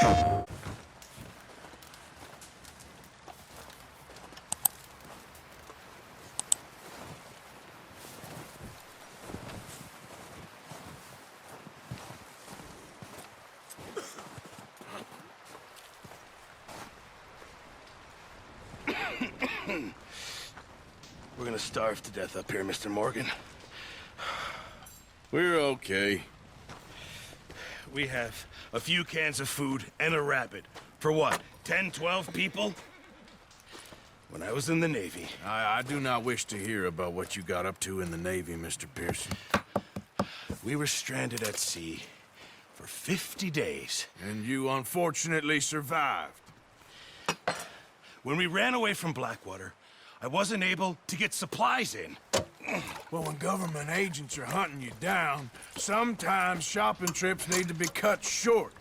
We're gonna starve to death up here, Mr. Morgan. We're okay. We have a few cans of food and a rabbit. For what, 10, 12 people? When I was in the Navy... I do not wish to hear about what you got up to in the Navy, Mr. Pearson. We were stranded at sea for 50 days. And you unfortunately survived. When we ran away from Blackwater, I wasn't able to get supplies in. Well, when government agents are hunting you down, sometimes shopping trips need to be cut short.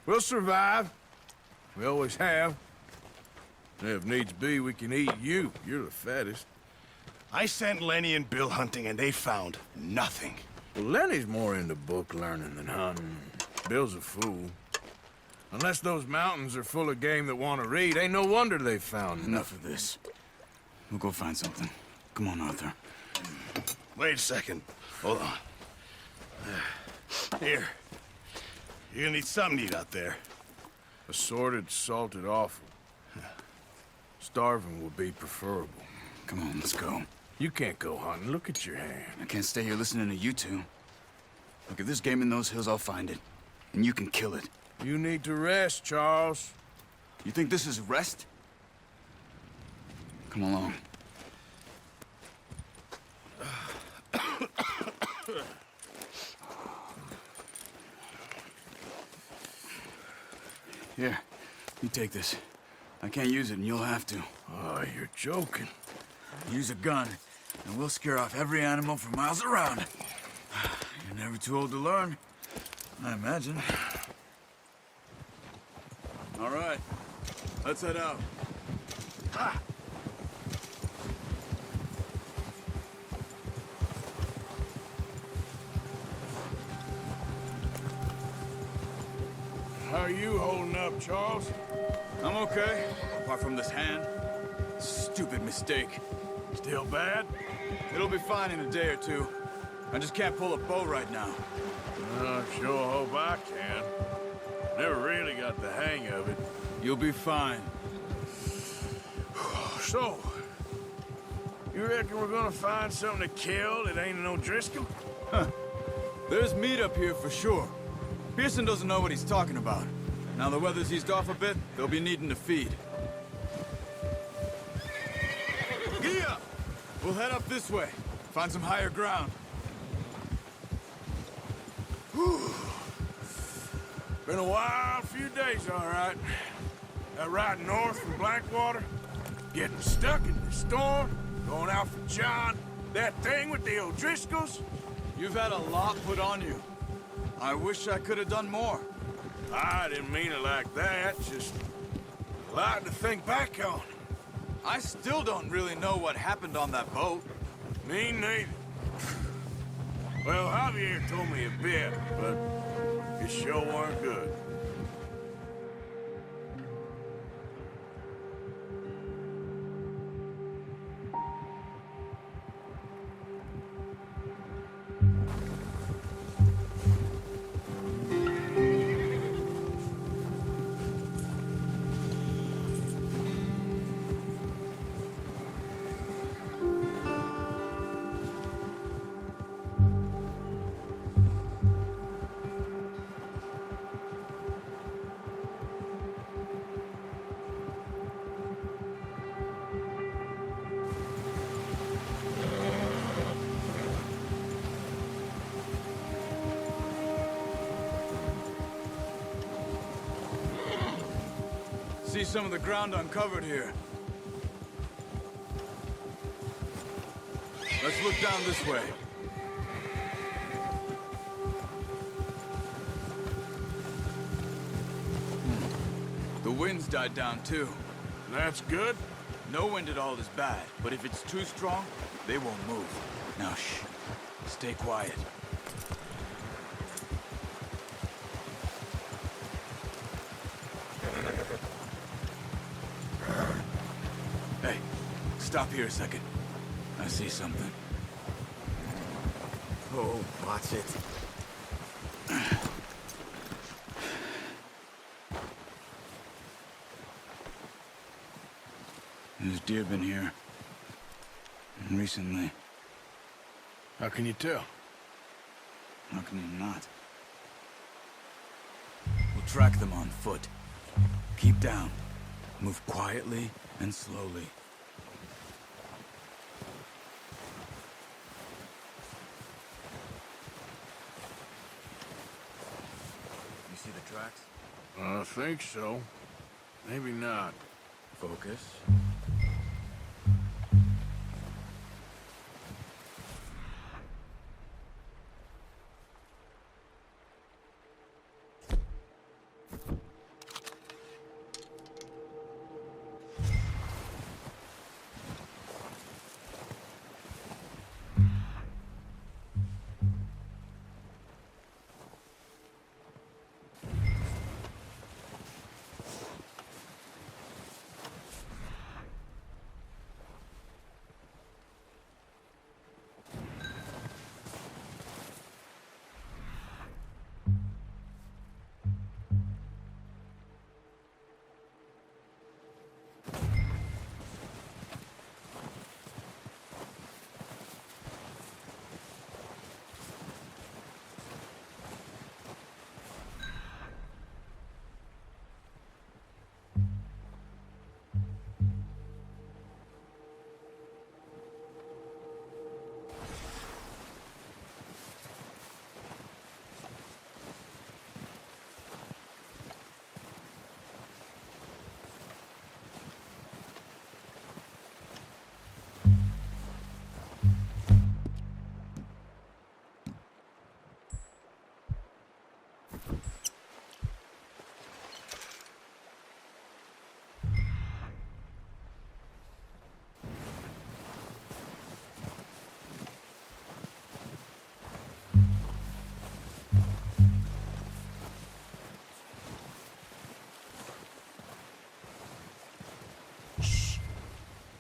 We'll survive. We always have. And if needs be, we can eat you. You're the fattest. I sent Lenny and Bill hunting, and they found nothing. Well, Lenny's more into book learning than hunting. Bill's a fool. Unless those mountains are full of game that want to read, ain't no wonder they found Enough of this. We'll go find something. Come on, Arthur. Wait a second. Hold on. Here. You're gonna need something to eat out there. Assorted, salted offal. Starving would be preferable. Come on, let's go. You can't go hunting. Look at your hand. I can't stay here listening to you two. Look, if there's game in those hills, I'll find it. And you can kill it. You need to rest, Charles. You think this is rest? Come along. Here, you take this. I can't use it, and you'll have to. Oh, you're joking. Use a gun, and we'll scare off every animal for miles around. You're never too old to learn, I imagine. All right, let's head out. Ah. How are you holding up, Charles? I'm okay, apart from this hand. Stupid mistake. Still bad? It'll be fine in a day or two. I just can't pull a bow right now. I sure hope I can. Never really got the hang of it. You'll be fine. So, you reckon we're gonna find something to kill that ain't no Driscoll? Huh. There's meat up here for sure. Pearson doesn't know what he's talking about. Now the weather's eased off a bit, they'll be needing to feed. Gee up! We'll head up this way. Find some higher ground. Whew. Been a wild few days, all right. That ride north from Blackwater, getting stuck in the storm, going out for John, that thing with the O'Driscolls. You've had a lot put on you. I wish I could have done more. I didn't mean it like that, just a lot to think back on. I still don't really know what happened on that boat. Me neither. Well, Javier told me a bit, but it sure weren't good. See some of the ground uncovered here. Let's look down this way. The wind's died down too. That's good. No wind at all is bad, but if it's too strong, they won't move. Now shh, stay quiet. Stop here a second. I see something. Oh, watch it. There's deer been here. Recently. How can you tell? How can you not? We'll track them on foot. Keep down. Move quietly and slowly. You see the tracks? I think so. Maybe not. Focus.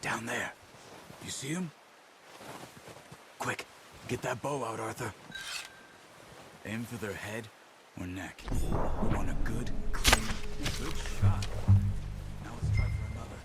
Down there. You see him? Quick, get that bow out, Arthur. Aim for their head or neck. We want a good, clean, good shot. Now let's try for another.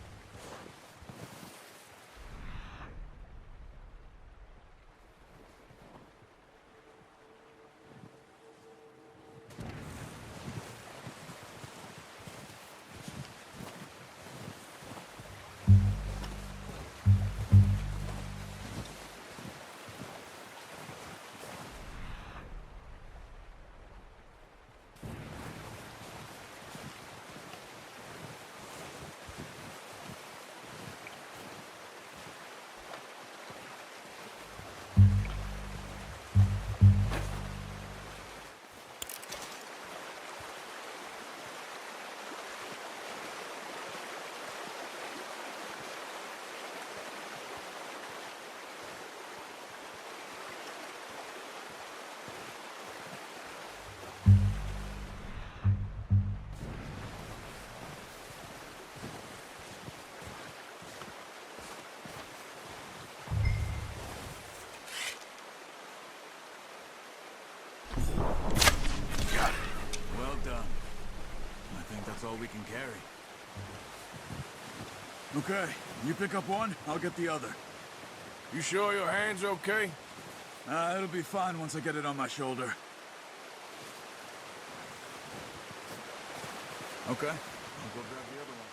That's all we can carry. Okay, you pick up one, I'll get the other. You sure your hand's okay? It'll be fine once I get it on my shoulder. Okay, I'll go grab the other one.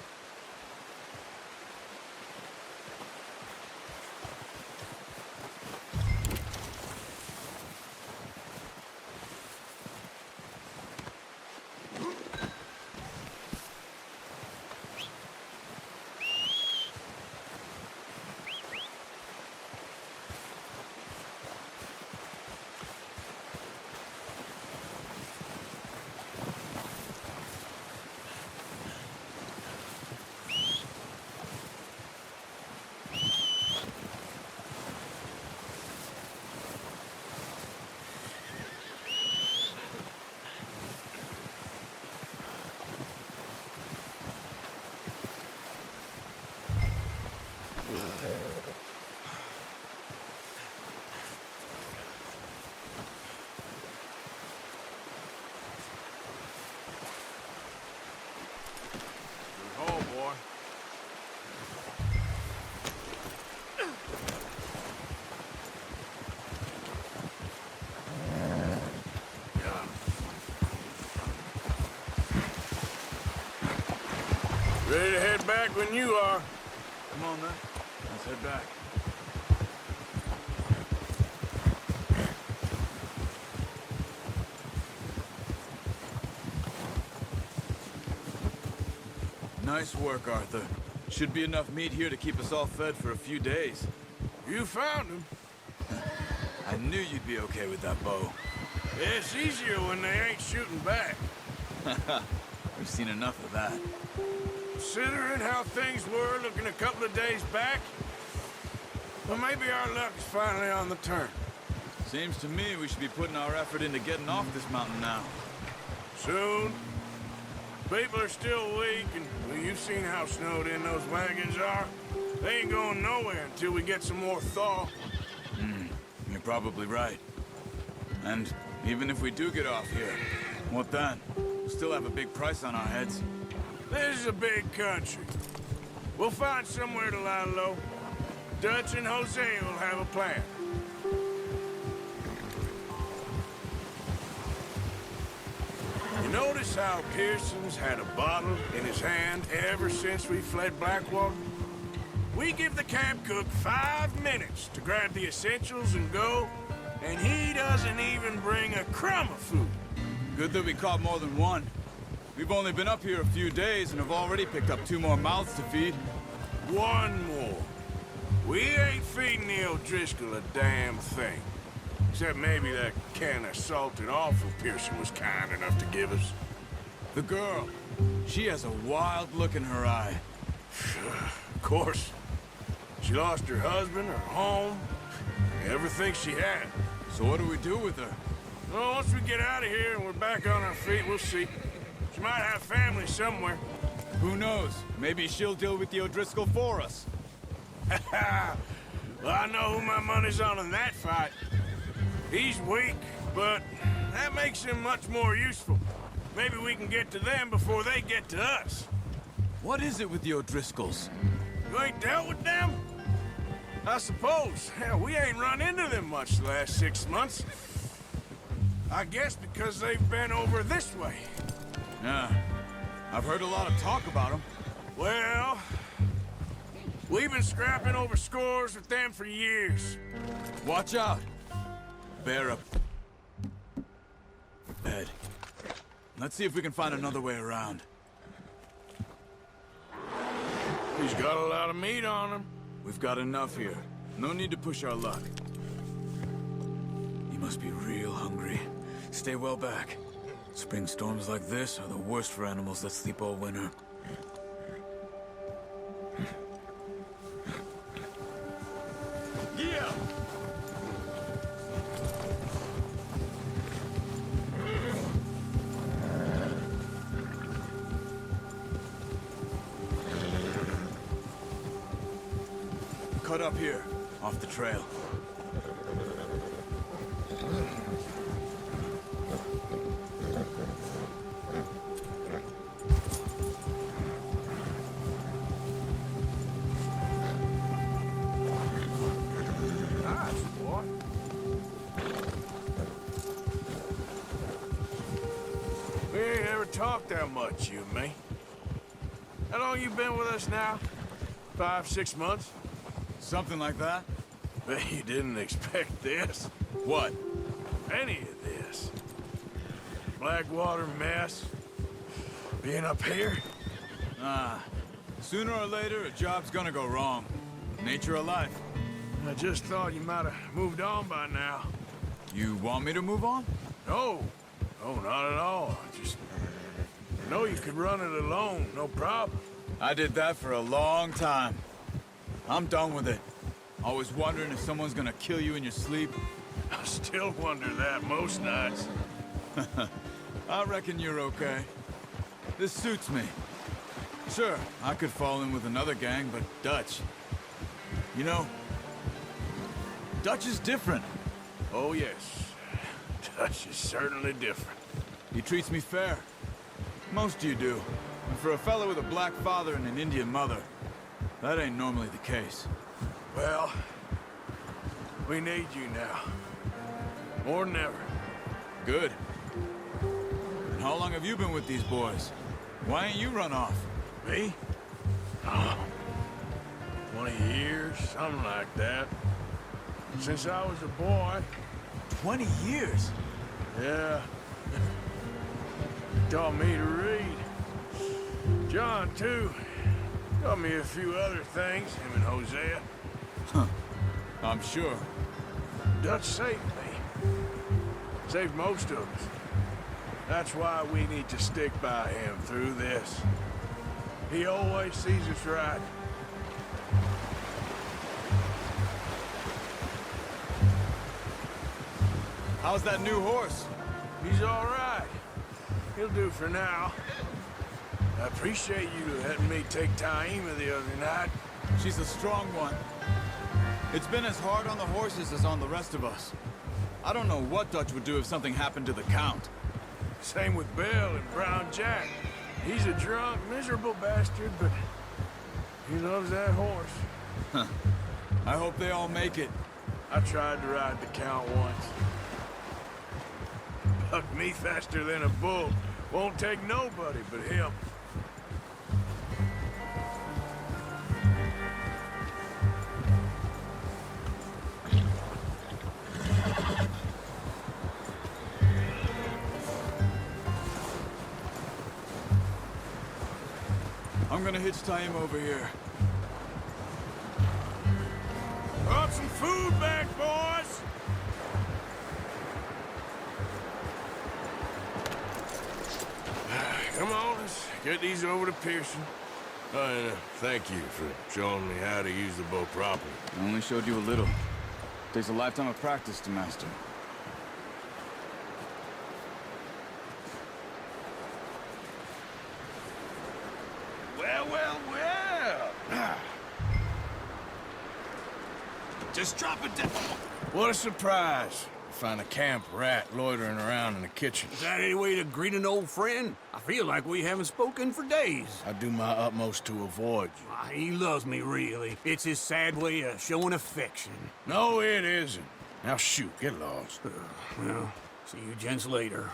Ready to head back when you are. Come on, then. Let's head back. Nice work, Arthur. Should be enough meat here to keep us all fed for a few days. You found him. I knew you'd be okay with that bow. It's easier when they ain't shooting back. We've seen enough of that. Considering how things were looking a couple of days back, well, maybe our luck is finally on the turn. Seems to me we should be putting our effort into getting off this mountain now. Soon. People are still weak, and well, you've seen how snowed in those wagons are. They ain't going nowhere until we get some more thaw. You're probably right. And even if we do get off here, what then? We'll still have a big price on our heads. This is a big country. We'll find somewhere to lie low. Dutch and Jose will have a plan. You notice how Pearson's had a bottle in his hand ever since we fled Blackwater? We give the camp cook 5 minutes to grab the essentials and go, and he doesn't even bring a crumb of food. Good that we caught more than one. We've only been up here a few days and have already picked up 2 more mouths to feed. 1 more. We ain't feeding the O'Driscoll a damn thing. Except maybe that can of salted offal Pearson was kind enough to give us. The girl. She has a wild look in her eye. Of course. She lost her husband, her home, everything she had. So what do we do with her? Well, once we get out of here and we're back on our feet, we'll see. She might have family somewhere. Who knows? Maybe she'll deal with the O'Driscoll for us. Well, I know who my money's on in that fight. He's weak, but that makes him much more useful. Maybe we can get to them before they get to us. What is it with the O'Driscolls? You ain't dealt with them? I suppose. Hell, we ain't run into them much the last 6 months. I guess because they've been over this way. Yeah. I've heard a lot of talk about them. Well, we've been scrapping over scores with them for years. Watch out. Bear up. Head. Let's see if we can find another way around. He's got a lot of meat on him. We've got enough here. No need to push our luck. He must be real hungry. Stay well back. Spring storms like this are the worst for animals that sleep all winter. Yeah! Cut up here, off the trail. Nice, boy. We ain't ever talked that much, you and me. How long you been with us now? 5, 6 months? Something like that? Bet you didn't expect this. What? Any of this. Blackwater mess. Being up here. Sooner or later, a job's gonna go wrong. Nature of life. I just thought you might have moved on by now. You want me to move on? No. No, not at all. I just know you could run it alone, no problem. I did that for a long time. I'm done with it. Always wondering if someone's gonna kill you in your sleep. I still wonder that most nights. I reckon you're okay. This suits me. Sure, I could fall in with another gang, but Dutch... You know, Dutch is different. Oh, yes. Dutch is certainly different. He treats me fair. Most you do. And for a fellow with a black father and an Indian mother, that ain't normally the case. Well, we need you now. More than ever. Good. And how long have you been with these boys? Why ain't you run off? Me? 20 years, something like that. Since I was a boy. 20 years? Yeah. Taught me to read. John, too. Taught me a few other things, him and Hosea. Huh. I'm sure. Dutch saved me. Saved most of us. That's why we need to stick by him through this. He always sees us right. How's that new horse? He's all right. He'll do for now. I appreciate you letting me take Taima the other night. She's a strong one. It's been as hard on the horses as on the rest of us. I don't know what Dutch would do if something happened to the Count. Same with Bill and Brown Jack. He's a drunk, miserable bastard, but he loves that horse. Huh. I hope they all make it. I tried to ride the Count once. Bucked me faster than a bull. Won't take nobody but him. I'm gonna hitch Taima over here. Brought some food back, boys! Come on, let's get these over to Pearson. And thank you for showing me how to use the bow properly. I only showed you a little. Takes a lifetime of practice to master. Well, well, well. Just drop it down. What a surprise. Find a camp rat loitering around in the kitchen. Is that any way to greet an old friend? I feel like we haven't spoken for days. I do my utmost to avoid you. He loves me, really. It's his sad way of showing affection. No, it isn't. Now shoot, get lost. Well, see you gents later.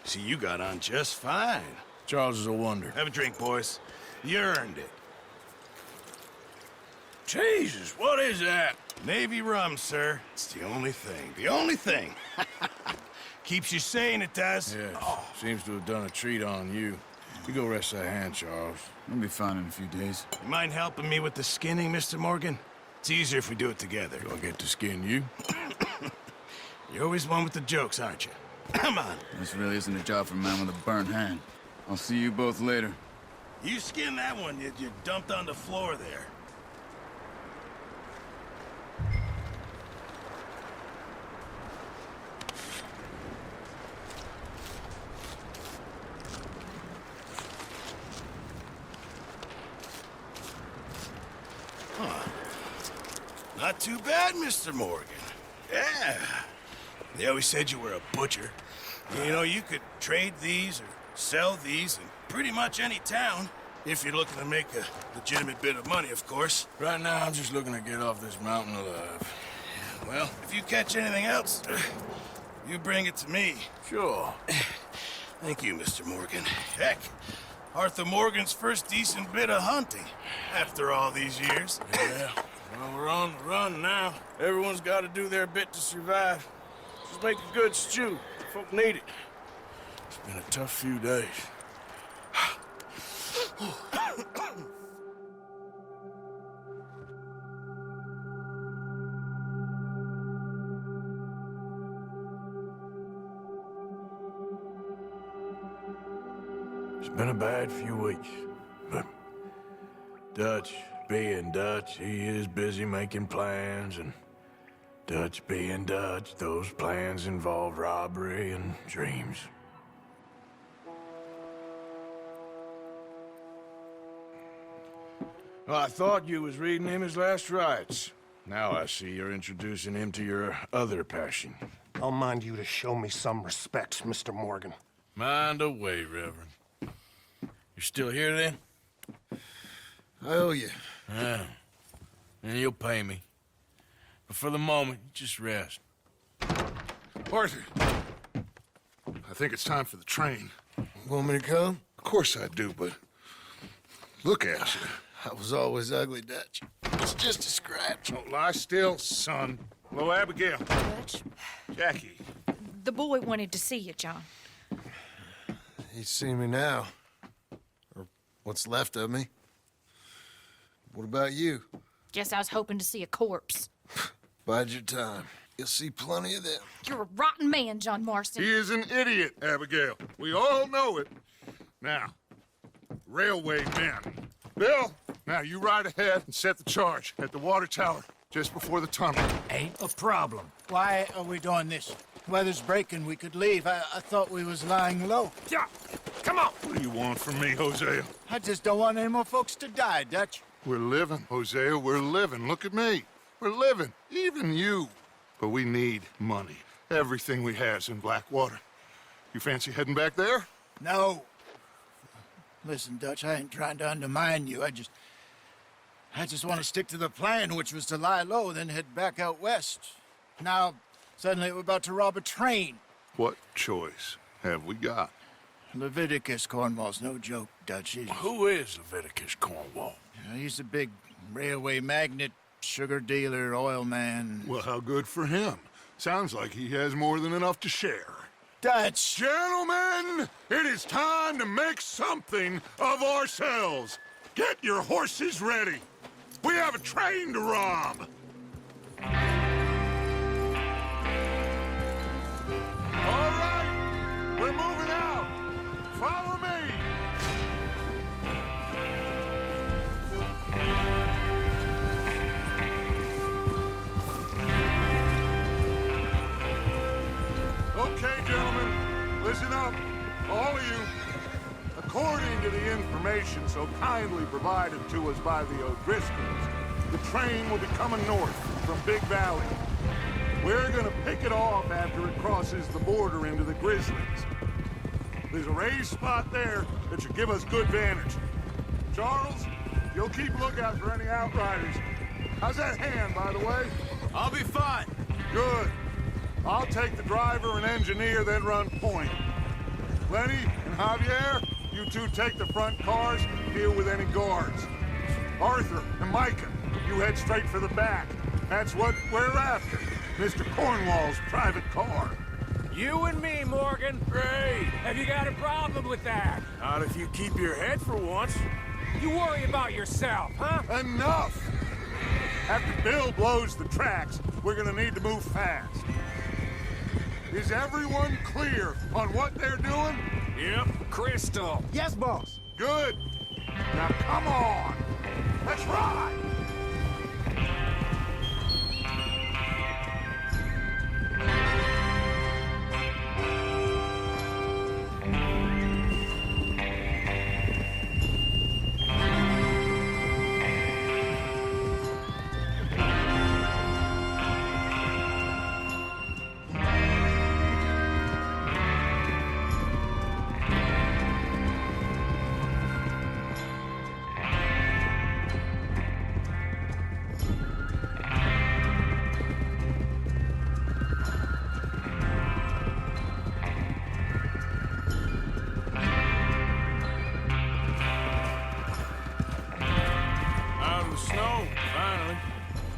See, you got on just fine. Charles is a wonder. Have a drink, boys. You earned it. Jesus, what is that? Navy rum, sir. It's the only thing. The only thing. Keeps you sane, it does. Yes, seems to have done a treat on you. You go rest that hand, Charles. I'll be fine in a few days. You mind helping me with the skinning, Mr. Morgan? It's easier if we do it together. Do I get to skin you? You're always one with the jokes, aren't you? Come on. This really isn't a job for a man with a burnt hand. I'll see you both later. You skin that one you dumped on the floor there. Not too bad, Mr. Morgan. Yeah. They always said you were a butcher. You know, you could trade these or sell these in pretty much any town, if you're looking to make a legitimate bit of money, of course. Right now, I'm just looking to get off this mountain alive. Well, if you catch anything else, you bring it to me. Sure. Thank you, Mr. Morgan. Heck, Arthur Morgan's first decent bit of hunting after all these years. Yeah. Well, we're on the run now. Everyone's got to do their bit to survive. Just make a good stew. Folk need it. It's been a tough few days. It's been a bad few weeks, but Dutch being Dutch, he is busy making plans, and Dutch being Dutch, those plans involve robbery and dreams. Well, I thought you was reading him his last rites. Now I see you're introducing him to your other passion. I'll mind you to show me some respect, Mr. Morgan. Mind away, Reverend. You're still here, then? I owe you. Yeah. And you'll pay me. But for the moment, just rest. Arthur, I think it's time for the train. Want me to come? Of course I do, but look at you. I was always ugly, Dutch. It's just a scratch. Don't lie still, son. Hello, Abigail. Dutch, Jackie. the boy wanted to see you, John. He's seen me now. Or what's left of me. What about you? Guess I was hoping to see a corpse. Bide your time. You'll see plenty of them. You're a rotten man, John Marston. He is an idiot, Abigail. We all know it. Now, railway men. Bill, now you ride ahead and set the charge at the water tower just before the tunnel. Ain't a problem. Why are we doing this? Weather's breaking. We could leave. I thought we was lying low. Yeah, come on. What do you want from me, Hosea? I just don't want any more folks to die, Dutch. We're living, Hosea. We're living. Look at me. We're living. Even you. But we need money. Everything we has in Blackwater. You fancy heading back there? No. Listen, Dutch, I ain't trying to undermine you. I just want to stick to the plan, which was to lie low, then head back out west. Now, suddenly we're about to rob a train. What choice have we got? Leviticus Cornwall's no joke, Dutch. Who is Leviticus Cornwall? He's a big railway magnate, sugar dealer, oil man. Well, how good for him. Sounds like he has more than enough to share. Dutch! Gentlemen, it is time to make something of ourselves. Get your horses ready. We have a train to rob. All right, we're moving out. Follow me. Okay, gentlemen, listen up, all of you. According to the information so kindly provided to us by the O'Driscolls, the train will be coming north from Big Valley. We're gonna pick it off after it crosses the border into the Grizzlies. There's a raised spot there that should give us good vantage. Charles, you'll keep lookout for any outriders. How's that hand, by the way? I'll be fine. Good. I'll take the driver and engineer, then run point. Lenny and Javier, you two take the front cars, deal with any guards. Arthur and Micah, you head straight for the back. That's what we're after. Mr. Cornwall's private car. You and me, Morgan. Great. Have you got a problem with that? Not if you keep your head for once. You worry about yourself, huh? Enough! After Bill blows the tracks, we're gonna need to move fast. Is everyone clear on what they're doing? Yep. Crystal. Yes, boss. Good. Now come on. Let's ride.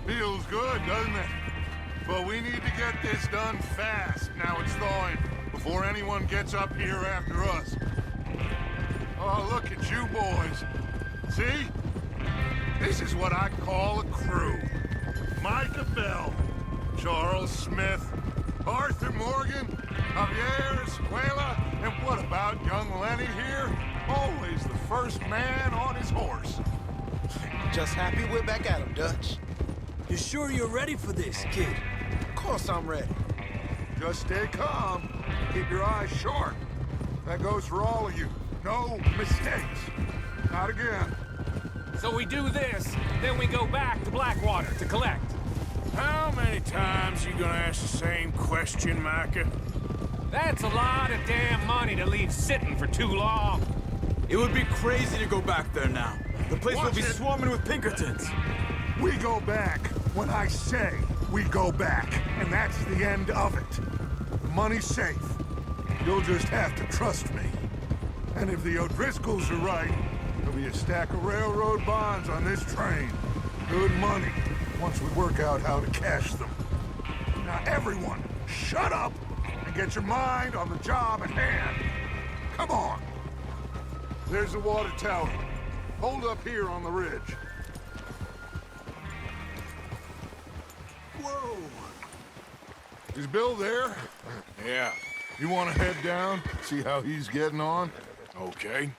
Feels good, doesn't it? But we need to get this done fast, now it's thawing, before anyone gets up here after us. Oh, look at you boys. See? This is what I call a crew. Micah Bell, Charles Smith, Arthur Morgan, Javier Escuela, and what about young Lenny here? Always the first man on his horse. Just happy we're back at him, Dutch. You sure you're ready for this, kid? Of course I'm ready. Just stay calm. Keep your eyes sharp. That goes for all of you. No mistakes. Not again. So we do this, then we go back to Blackwater to collect. How many times you gonna ask the same question, Micah? That's a lot of damn money to leave sitting for too long. It would be crazy to go back there now. The place will Watch be it. swarming with Pinkertons. We go back when I say we go back, and that's the end of it. The money's safe. You'll just have to trust me. And if the O'Driscolls are right, There'll be a stack of railroad bonds on this train. Good money, once we work out how to cash them. Now everyone, shut up and get your mind on the job at hand. Come on. There's the water tower. Hold up here on the ridge. Whoa. Is Bill there? Yeah. You want to head down, see how he's getting on? Okay.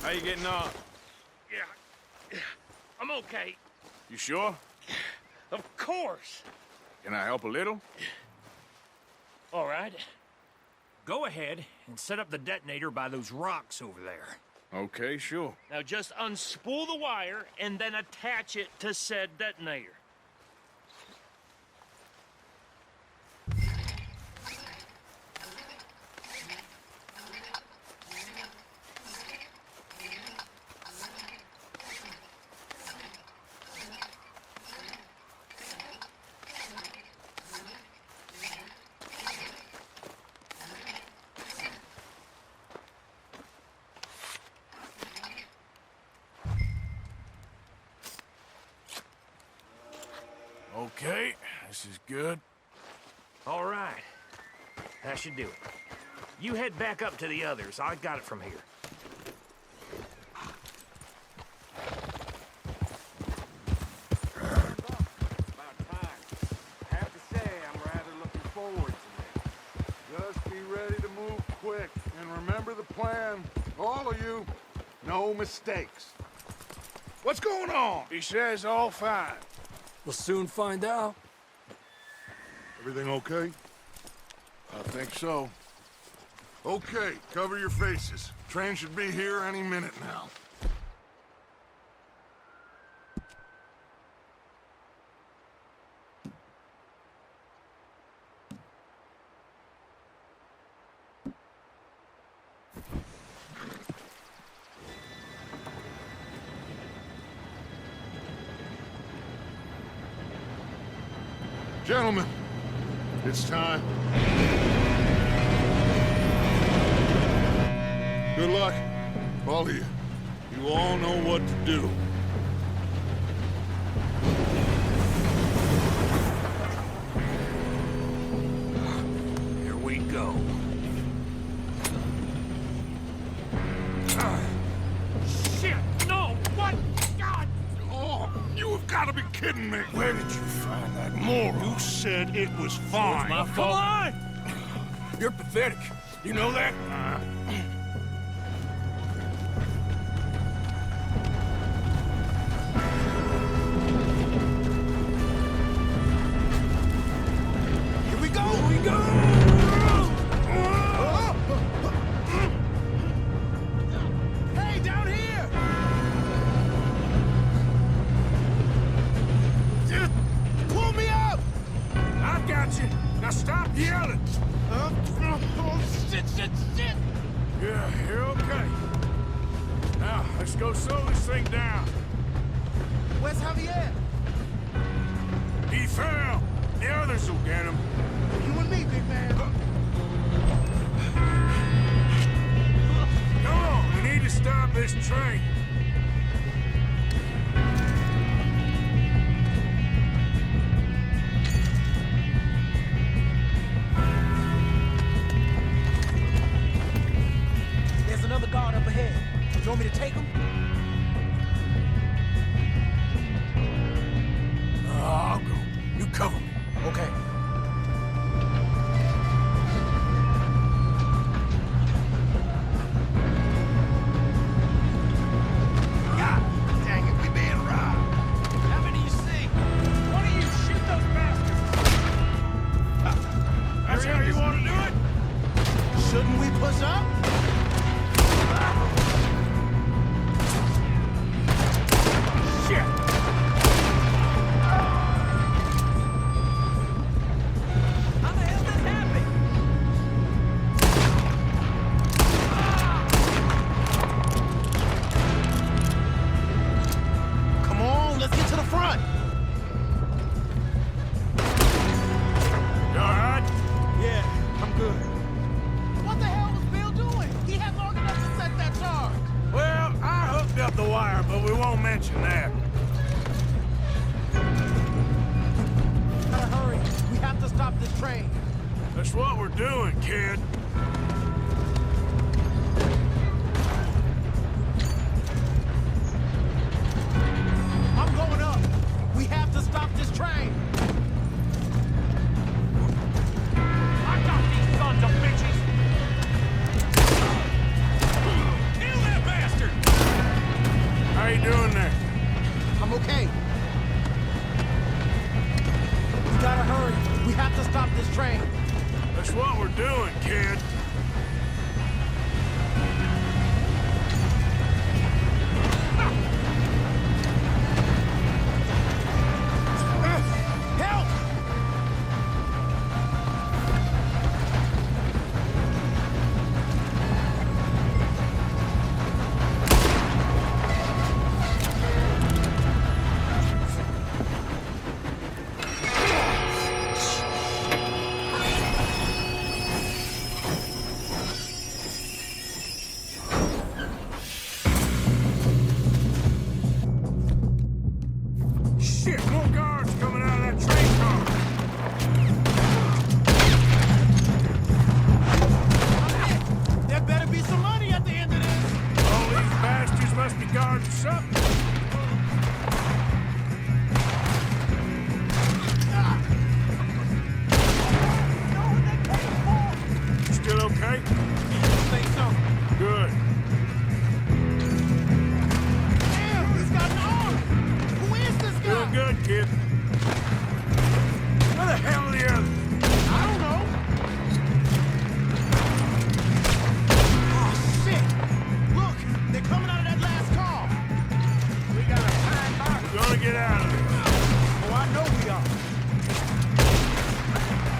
How you getting on? Yeah, I'm okay. You sure? Of course. Can I help a little? All right. Go ahead and set up the detonator by those rocks over there. Okay, sure. Now just unspool the wire and then attach it to said detonator. Okay, this is good. All right. That should do it. You head back up to the others. I got it from here. About time. I have to say, I'm rather looking forward to this. Just be ready to move quick, and remember the plan. All of you, no mistakes. What's going on? He says all fine. We'll soon find out. Everything okay? I think so. Okay, cover your faces. Train should be here any minute now. Gentlemen, it's time. Good luck, all of you. You all know what to do. Here we go. Shit! No! What? God! Oh, you have got to be kidding me. Where did you find that moron? You said it was fine. My Come fault. on! You're pathetic. You know that? Here we go! Here we go! Hey, down here! Pull me up! I got you. Now stop yelling. Shit! Yeah, you're okay. Now, let's go slow this thing down. Where's Javier? He fell. The others will get him. You and me, big man. Come on, we need to stop this train. There's another guard up ahead. You want me to take him? I'll go. You cover me. Okay. That's what we're doing, kid. I'm going up. We have to stop this train. I got these sons of bitches! Kill that bastard! How you doing there? I'm okay. We gotta hurry. We have to stop this train. That's what we're doing, kid. Help! Shit, more guards coming out of that train car. There better be some money at the end of this. All these bastards must be guarding something. You still okay? I think so. Good. Damn, he's got an arm. Who is this guy? Doing good, kid. Where the hell are the others? I don't know. Oh, shit. Look, they're coming out of that last car. We got a time bomb. We're gonna get out of this. Oh, I know we are.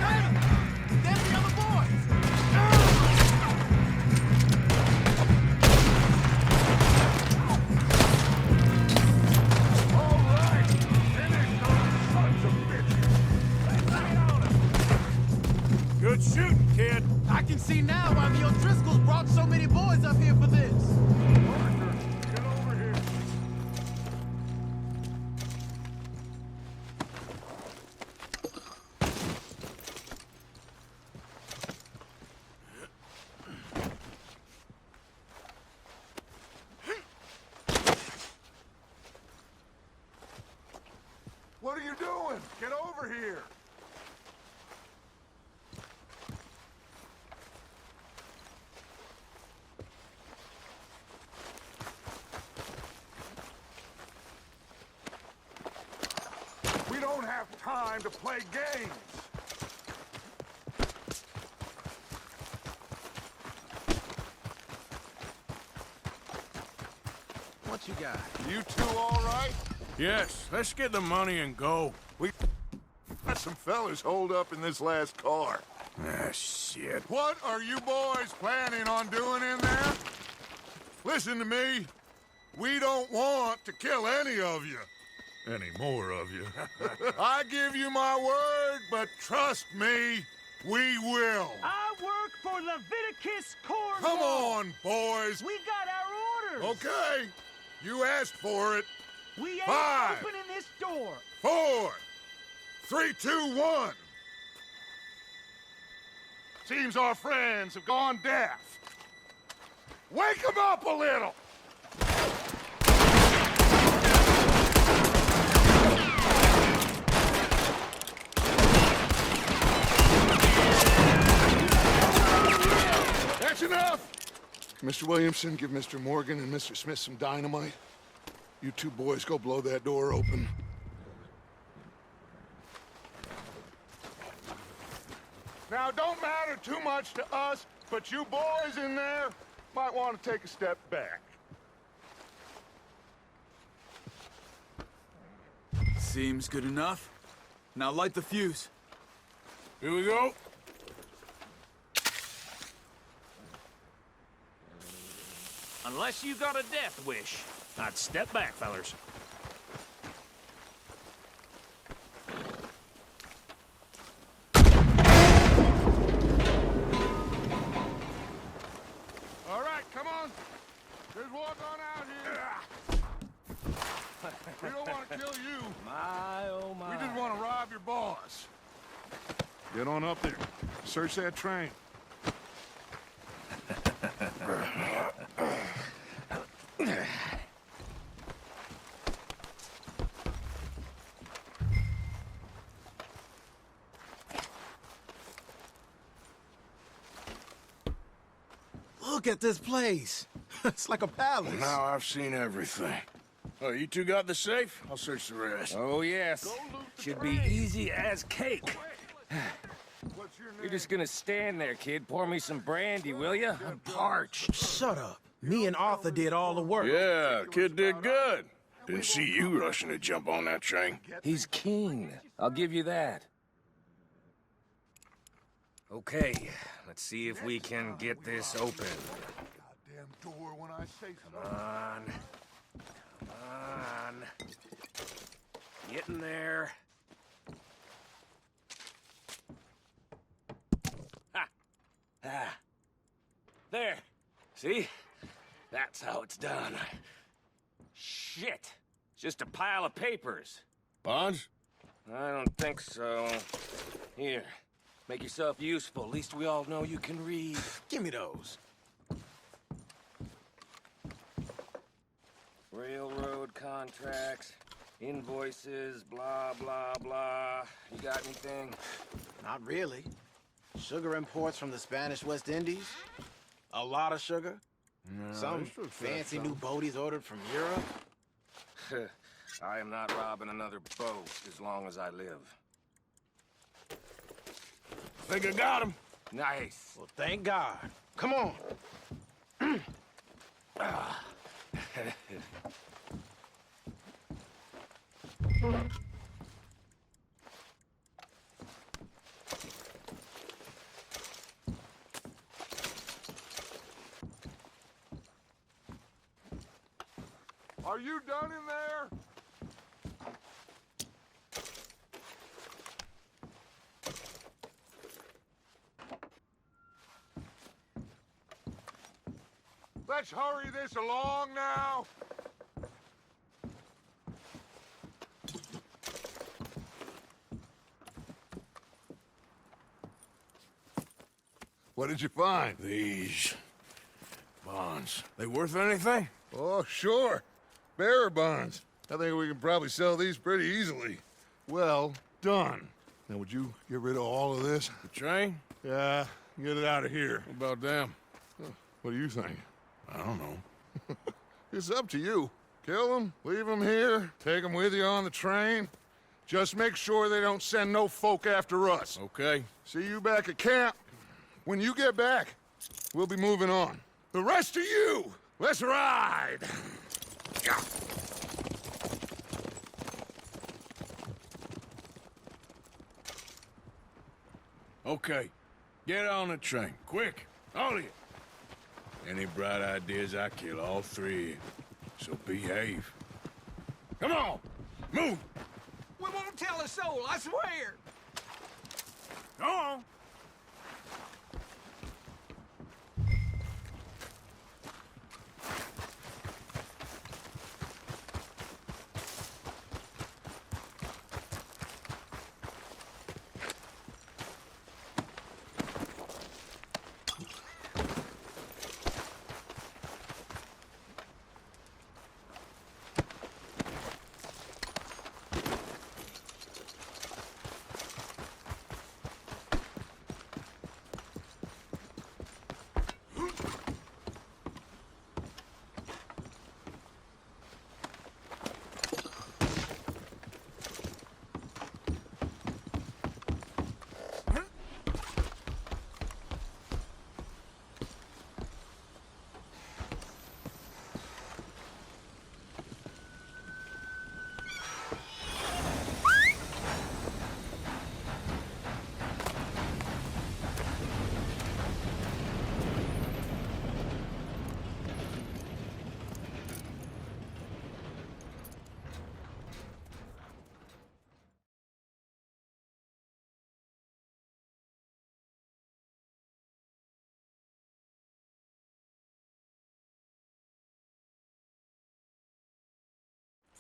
Hey, there's the other boys. All right, finish those sons of bitches. Let's get on 'em. Good shooting, kid. I can see now why the O'Driscolls brought so many boys up here for this. Arthur, get over here. What are you doing? Get over here. We don't have time to play games. What you got? You two all right? Yes, let's get the money and go. We got some fellas holed up in this last car. Ah, shit. What are you boys planning on doing in there? Listen to me. We don't want to kill any of you. Any more of you. I give you my word, but trust me, we will. I work for Leviticus Corps. Come on, boys. We got our orders. Okay. You asked for it. We ain't 5, opening this door. 4, 3, 2, 1. Seems our friends have gone deaf. Wake them up a little. That's enough. Mr. Williamson, give Mr. Morgan and Mr. Smith some dynamite. You two boys go blow that door open. Now, don't matter too much to us, but you boys in there might want to take a step back. Seems good enough. Now light the fuse. Here we go. Unless you got a death wish, I'd step back, fellers. All right, come on. Just walk on out here. We don't want to kill you. My, oh my. We just want to rob your boss. Get on up there. Search that train. Look at this place. It's like a palace. Now I've seen everything. Oh, you two got the safe? I'll search the rest. Oh, yes. Should be easy as cake. What's your name? You're just gonna stand there, kid. Pour me some brandy, will ya? I'm parched. Shut up. Me and Arthur did all the work. Yeah, kid did good. Didn't see you rushing to jump on that train. He's keen. I'll give you that. Okay, let's see if we can get this open. Goddamn door when I say so. Come on. Come on. Get in there. Ha! Ah. There. See? That's how it's done. Shit. It's just a pile of papers. Bonds? I don't think so. Here. Make yourself useful. At least we all know you can read. Give me those. Railroad contracts, invoices, blah, blah, blah. You got anything? Not really. Sugar imports from the Spanish West Indies. A lot of sugar. Some fancy new boat he's ordered from Europe. I am not robbing another boat as long as I live. Think I got him. Nice. Well, thank God. Come on. Are you done in there? Let's hurry this along now. What did you find? These bonds. They worth anything? Oh, sure. Bearer bonds. I think we can probably sell these pretty easily. Well done. Now, would you get rid of all of this? The train? Yeah, get it out of here. What about them? What do you think? I don't know. It's up to you. Kill them, leave them here, take them with you on the train. Just make sure they don't send no folk after us. Okay. See you back at camp. When you get back, we'll be moving on. The rest of you, let's ride! Yeah. Okay. Get on the train. Quick. All of you. Any bright ideas, I kill all three of you. So behave. Come on! Move! We won't tell a soul, I swear. Go on!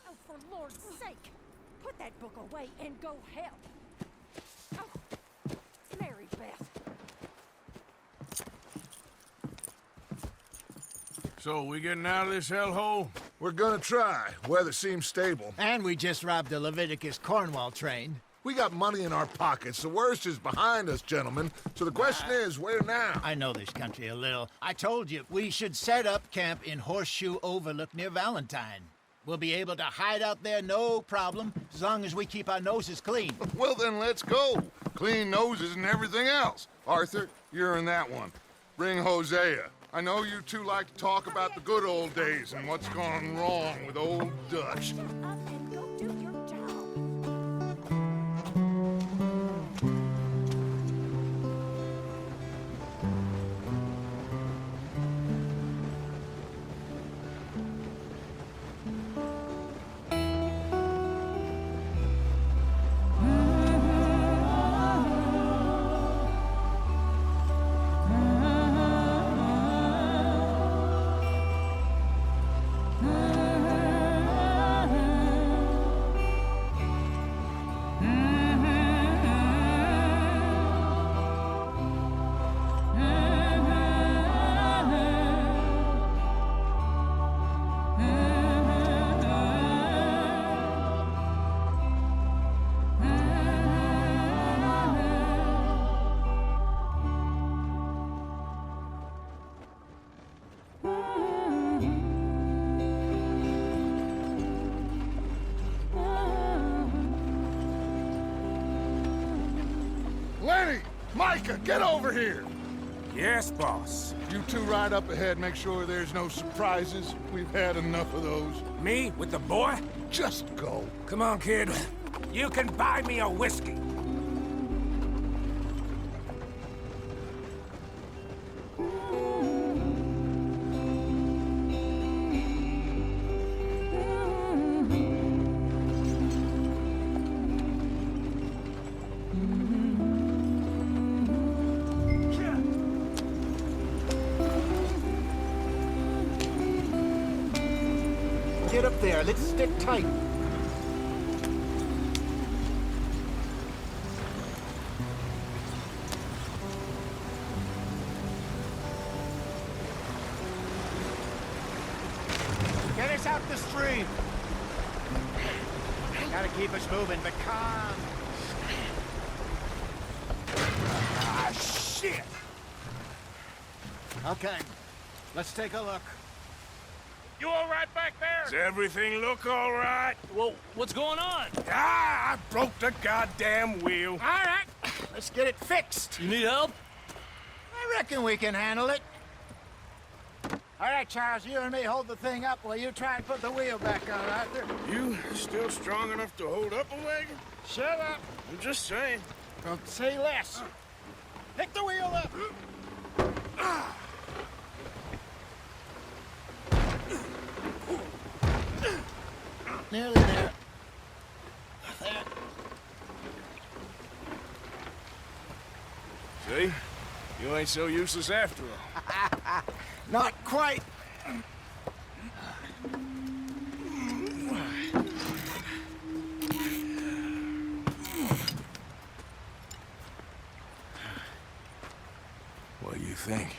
Oh, for Lord's sake, put that book away and go help. Oh, Mary Beth, So, we getting out of this hellhole? We're gonna try. Weather seems stable. And we just robbed the Leviticus Cornwall train. We got money in our pockets. The worst is behind us, gentlemen. So the question is, where now? I know this country a little. I told you, we should set up camp in Horseshoe Overlook near Valentine. We'll be able to hide out there, no problem, as long as we keep our noses clean. Well, then let's go. Clean noses and everything else. Arthur, you're in that one. Bring Hosea. I know you two like to talk about the good old days and what's gone wrong with old Dutch. Up and go do your job. Lenny! Micah, get over here! Yes, boss. You two ride up ahead, make sure there's no surprises. We've had enough of those. Me with the boy? Just go. Come on, kid. You can buy me a whiskey. Get up there, let's stick tight. Get us out the stream. Gotta keep us moving, but calm. Ah, shit! Okay, let's take a look. You all right back there? Does everything look all right? Well, what's going on? Ah, I broke the goddamn wheel. All right, let's get it fixed. You need help? I reckon we can handle it. All right, Charles, you and me hold the thing up while you try and put the wheel back on, Arthur. You still strong enough to hold up a wagon? Shut up. I'm just saying. Don't say less. Pick the wheel up. Nearly there. There. See? You ain't so useless after all. Not quite. What do you think?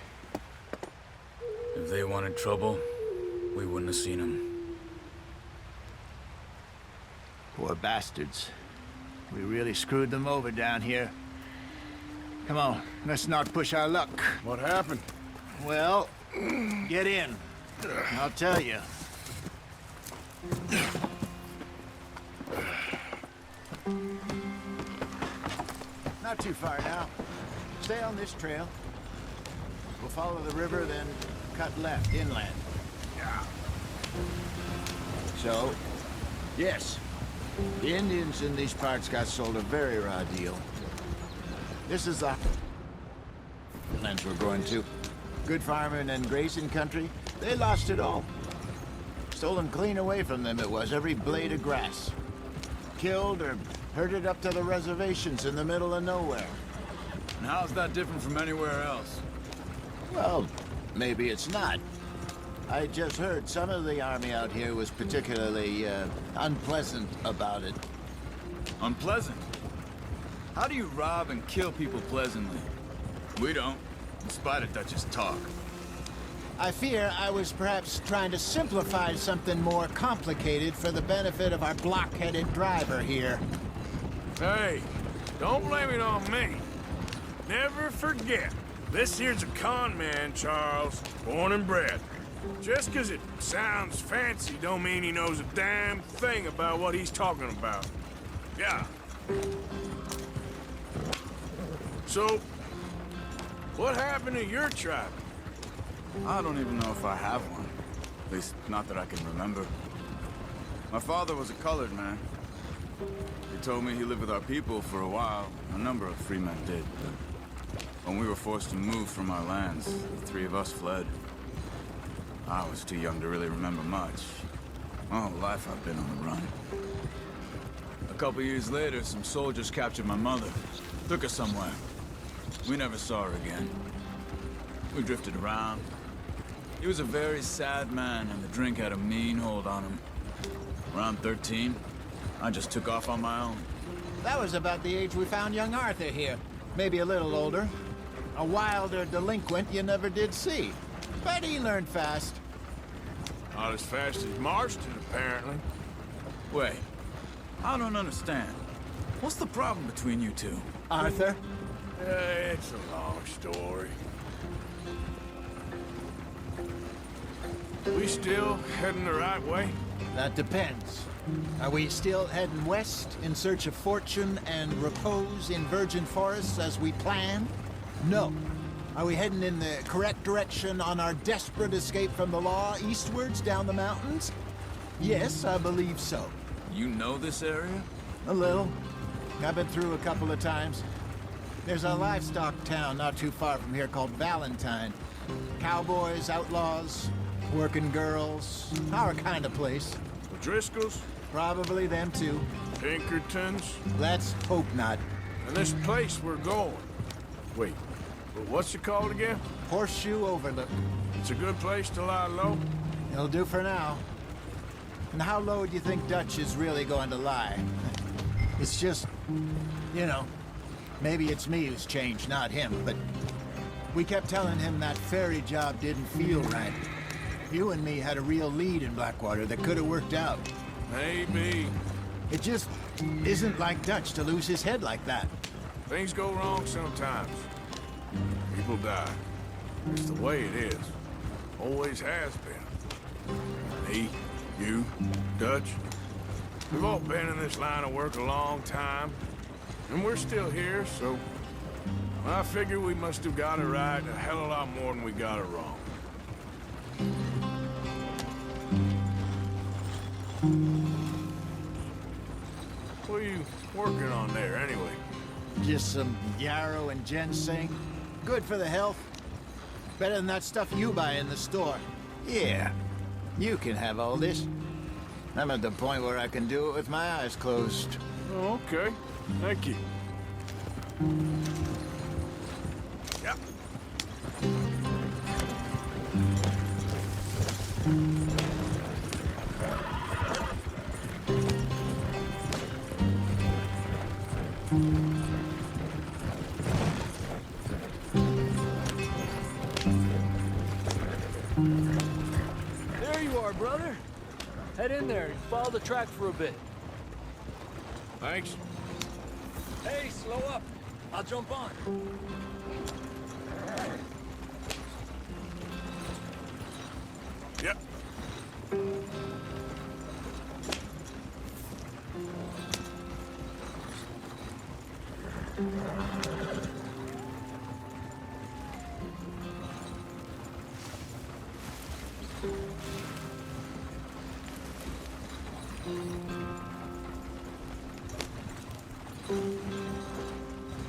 If they wanted trouble, we wouldn't have seen them. Poor bastards. We really screwed them over down here. Come on, let's not push our luck. What happened? Well, get in. I'll tell you. Not too far now. Stay on this trail. We'll follow the river, then cut left, inland. So, yes, the Indians in these parts got sold a very raw deal. This is the lands we're going to. Good farming and grazing country, they lost it all. Stolen clean away from them it was, every blade of grass. Killed or herded up to the reservations in the middle of nowhere. And how's that different from anywhere else? Well, maybe it's not. I just heard some of the army out here was particularly, unpleasant about it. Unpleasant? How do you rob and kill people pleasantly? We don't, in spite of Dutch's talk. I fear I was perhaps trying to simplify something more complicated for the benefit of our block-headed driver here. Hey, don't blame it on me. Never forget, this here's a con man, Charles, born and bred. Just 'cause it sounds fancy don't mean he knows a damn thing about what he's talking about. Yeah. So, what happened to your tribe? I don't even know if I have one. At least, not that I can remember. My father was a colored man. He told me he lived with our people for a while. A number of free men did. When we were forced to move from our lands, the three of us fled. I was too young to really remember much. My whole life I've been on the run. A couple years later, some soldiers captured my mother. Took her somewhere. We never saw her again. We drifted around. He was a very sad man, and the drink had a mean hold on him. Around 13, I just took off on my own. That was about the age we found young Arthur here. Maybe a little older. A wilder delinquent you never did see. But he learned fast. Not as fast as Marston, apparently. Wait, I don't understand. What's the problem between you two? Arthur? It's a long story. We still heading the right way? That depends. Are we still heading west in search of fortune and repose in virgin forests as we planned? No. Are we heading in the correct direction on our desperate escape from the law eastwards down the mountains? Yes, I believe so. You know this area? A little. I've been through a couple of times. There's a livestock town not too far from here called Valentine. Cowboys, outlaws, working girls, our kind of place. The Driscolls? Probably them too. Pinkertons? Let's hope not. And this place we're going. Wait, but what's it called again? Horseshoe Overlook. It's a good place to lie low? It'll do for now. And how low do you think Dutch is really going to lie? It's just, you know, maybe it's me who's changed, not him, but we kept telling him that ferry job didn't feel right. You and me had a real lead in Blackwater that could have worked out. Maybe. It just isn't like Dutch to lose his head like that. Things go wrong sometimes. People die. It's the way it is. Always has been. Me, you, Dutch. We've all been in this line of work a long time. And we're still here, so I figure we must have got it right a hell of a lot more than we got it wrong. What are you working on there, anyway? Just some yarrow and ginseng. Good for the health. Better than that stuff you buy in the store. Yeah, you can have all this. I'm at the point where I can do it with my eyes closed. Oh, okay. Thank you. Yep. There you are, brother. Head in there and follow the track for a bit. Thanks. Hey, slow up. I'll jump on. Yep.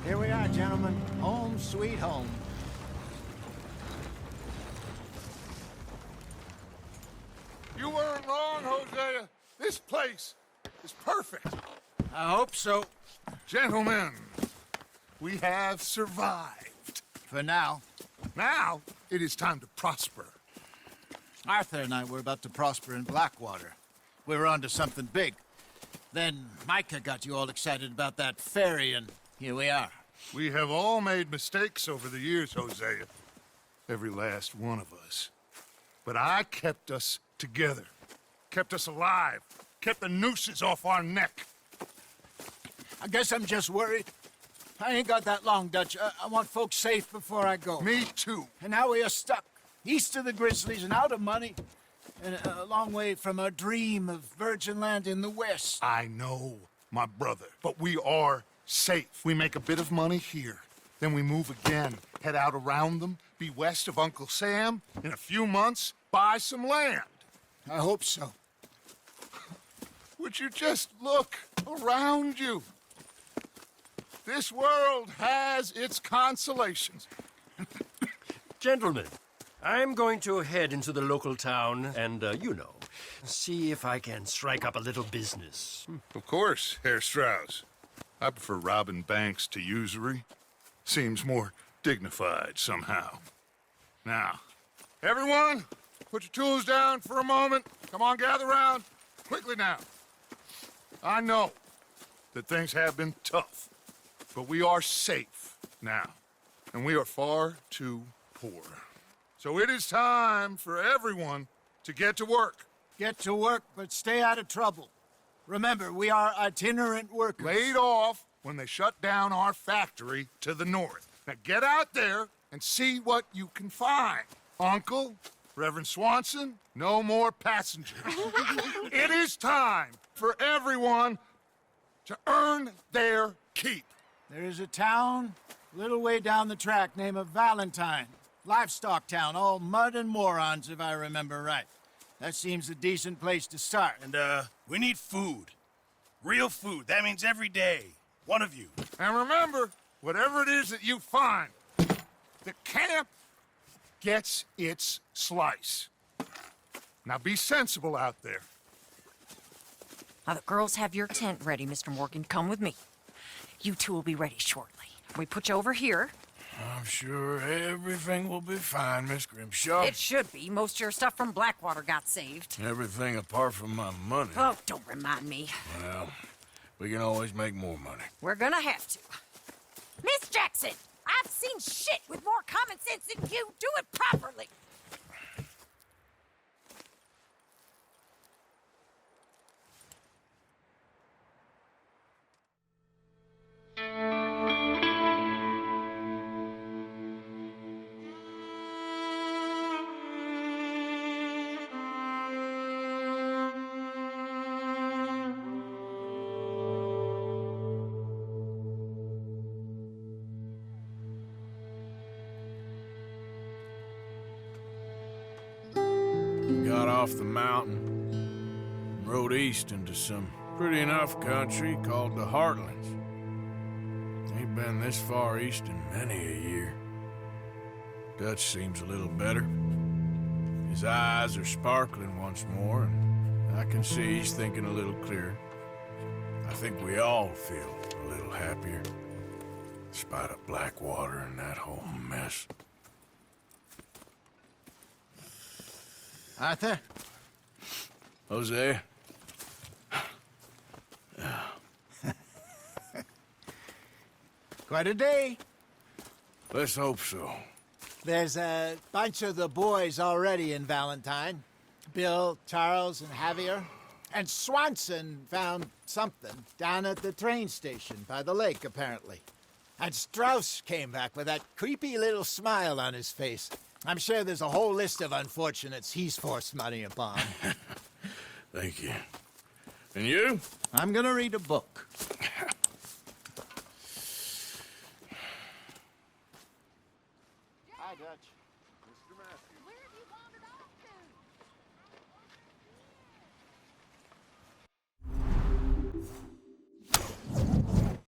Here we are, gentlemen. Home sweet home. You weren't wrong, Hosea. This place is perfect. I hope so. Gentlemen, we have survived. For now. Now, it is time to prosper. Arthur and I were about to prosper in Blackwater. We were onto something big. Then Micah got you all excited about that ferry, and here we are. We have all made mistakes over the years, Hosea. Every last one of us. But I kept us together, kept us alive, kept the nooses off our neck. I guess I'm just worried. I ain't got that long, Dutch. I want folks safe before I go. Me too. And now we are stuck, east of the Grizzlies and out of money, and a long way from our dream of virgin land in the west. I know, my brother, but we are safe. We make a bit of money here, then we move again, head out around them, be west of Uncle Sam, in a few months, buy some land. I hope so. Would you just look around you? This world has its consolations. Gentlemen, I'm going to head into the local town and, see if I can strike up a little business. Of course, Herr Strauss. I prefer robbing banks to usury. Seems more dignified somehow. Now, everyone, put your tools down for a moment. Come on, gather round. Quickly now. I know that things have been tough, but we are safe now, and we are far too poor. So it is time for everyone to get to work. Get to work, but stay out of trouble. Remember, we are itinerant workers. Laid off when they shut down our factory to the north. Now get out there and see what you can find. Uncle, Reverend Swanson, no more passengers. It is time for everyone to earn their keep. There is a town a little way down the track named Valentine. Livestock town, all mud and morons, if I remember right. That seems a decent place to start. And, we need food. Real food. That means every day. One of you. And remember, whatever it is that you find, the camp gets its slice. Now be sensible out there. Now, the girls have your tent ready, Mr. Morgan. Come with me. You two will be ready shortly. We put you over here. I'm sure everything will be fine, Miss Grimshaw. It should be. Most of your stuff from Blackwater got saved. Everything apart from my money. Oh, don't remind me. Well, we can always make more money. We're gonna have to. Miss Jackson, I've seen shit with more common sense than you. Do it properly. Got off the mountain and rode east into some pretty enough country called the Heartlands. Ain't been this far east in many a year. Dutch seems a little better. His eyes are sparkling once more, and I can see he's thinking a little clearer. I think we all feel a little happier, in spite of Blackwater and that whole mess. Arthur? Jose? Quite a day. Let's hope so. There's a bunch of the boys already in Valentine. Bill, Charles, and Javier. And Swanson found something down at the train station by the lake, apparently. And Strauss came back with that creepy little smile on his face. I'm sure there's a whole list of unfortunates he's forced money upon. Thank you. And you? I'm gonna read a book.